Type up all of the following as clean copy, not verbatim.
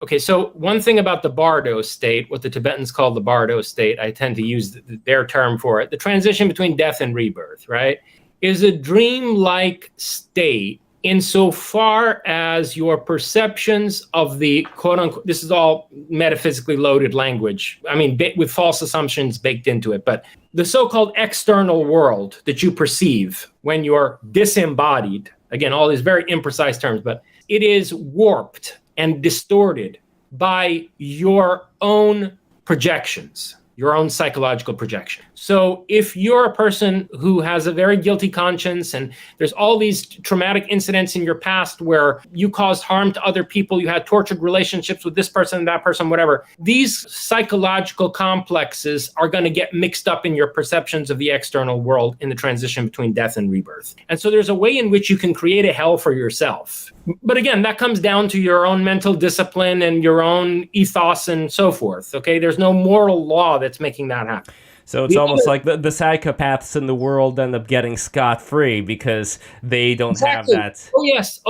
Okay, so one thing about the Bardo state, what the Tibetans call the Bardo state, I tend to use their term for it, the transition between death and rebirth, right, is a dream-like state insofar as your perceptions of the quote-unquote, this is all metaphysically loaded language, I mean, with false assumptions baked into it, but the so-called external world that you perceive when you're disembodied, again, all these very imprecise terms, but it is warped and distorted by your own projections, your own psychological projection. So if you're a person who has a very guilty conscience and there's all these traumatic incidents in your past where you caused harm to other people, you had tortured relationships with this person, that person, whatever, these psychological complexes are going to get mixed up in your perceptions of the external world in the transition between death and rebirth. And so there's a way in which you can create a hell for yourself. But again, that comes down to your own mental discipline and your own ethos and so forth. Okay, there's no moral law that's making that happen. So it's almost like the psychopaths in the world end up getting scot-free because they don't have that. Oh, yes.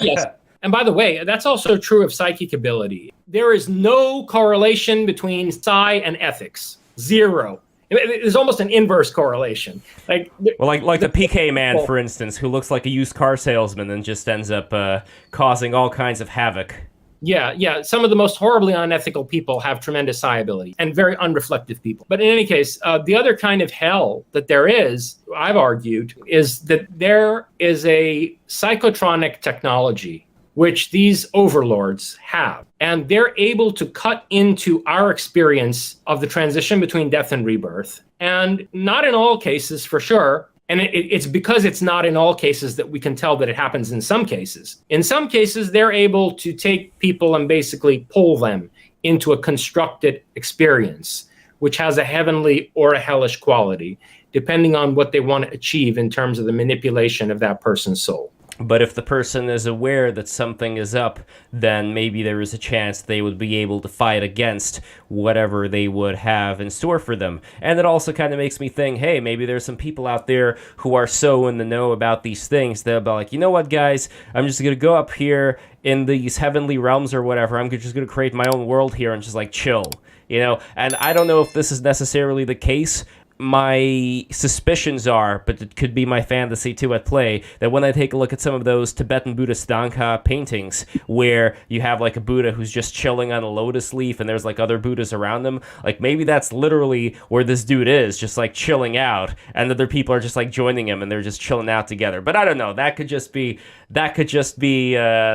Yes. And by the way, that's also true of psychic ability. There is no correlation between psi and ethics. Zero. There's almost an inverse correlation. Like the PK man, for instance, who looks like a used car salesman and just ends up causing all kinds of havoc. Yeah. Some of the most horribly unethical people have tremendous psi ability and very unreflective people. But in any case, the other kind of hell that there is, I've argued, is that there is a psychotronic technology which these overlords have. And they're able to cut into our experience of the transition between death and rebirth. And not in all cases, for sure. And it's because it's not in all cases that we can tell that it happens in some cases. In some cases, they're able to take people and basically pull them into a constructed experience, which has a heavenly or a hellish quality, depending on what they want to achieve in terms of the manipulation of that person's soul. But if the person is aware that something is up, then maybe there is a chance they would be able to fight against whatever they would have in store for them. And it also kind of makes me think, hey, maybe there's some people out there who are so in the know about these things. They'll be like, you know what, guys, I'm just going to go up here in these heavenly realms or whatever. I'm just going to create my own world here and just like chill, you know? And I don't know if this is necessarily the case. My suspicions are, but it could be my fantasy too at play, that when I take a look at some of those Tibetan Buddhist Dangha paintings where you have like a Buddha who's just chilling on a lotus leaf and there's like other Buddhas around them, like maybe that's literally where this dude is, just like chilling out, and other people are just like joining him and they're just chilling out together. But I don't know, that could just be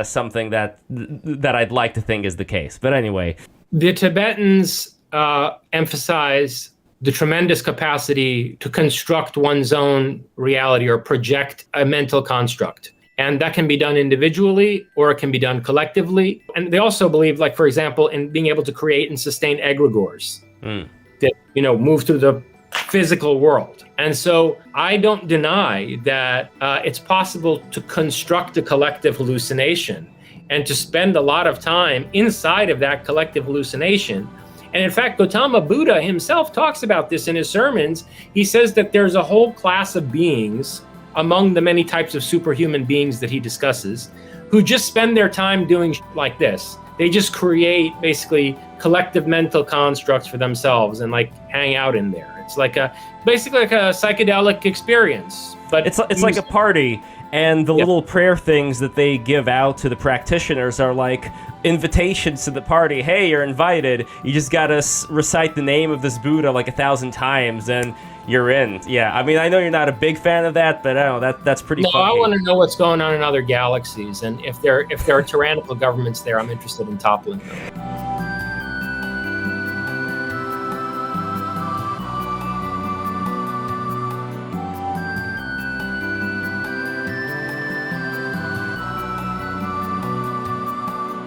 something that I'd like to think is the case. But anyway. The Tibetans emphasize the tremendous capacity to construct one's own reality or project a mental construct. And that can be done individually or it can be done collectively. And they also believe, like, for example, in being able to create and sustain egregores that, move through the physical world. And so I don't deny that it's possible to construct a collective hallucination and to spend a lot of time inside of that collective hallucination. And in fact, Gautama Buddha himself talks about this in his sermons. He says that there's a whole class of beings among the many types of superhuman beings that he discusses who just spend their time doing like this. They just create basically collective mental constructs for themselves and like hang out in there. It's like basically like a psychedelic experience. But it's like a party. And the little prayer things that they give out to the practitioners are like invitations to the party. Hey, you're invited. You just gotta recite the name of this Buddha like 1,000 times and you're in. Yeah, I mean, I know you're not a big fan of that, but I don't know, that's pretty funky. I want to know what's going on in other galaxies. And if there are tyrannical governments there, I'm interested in toppling them.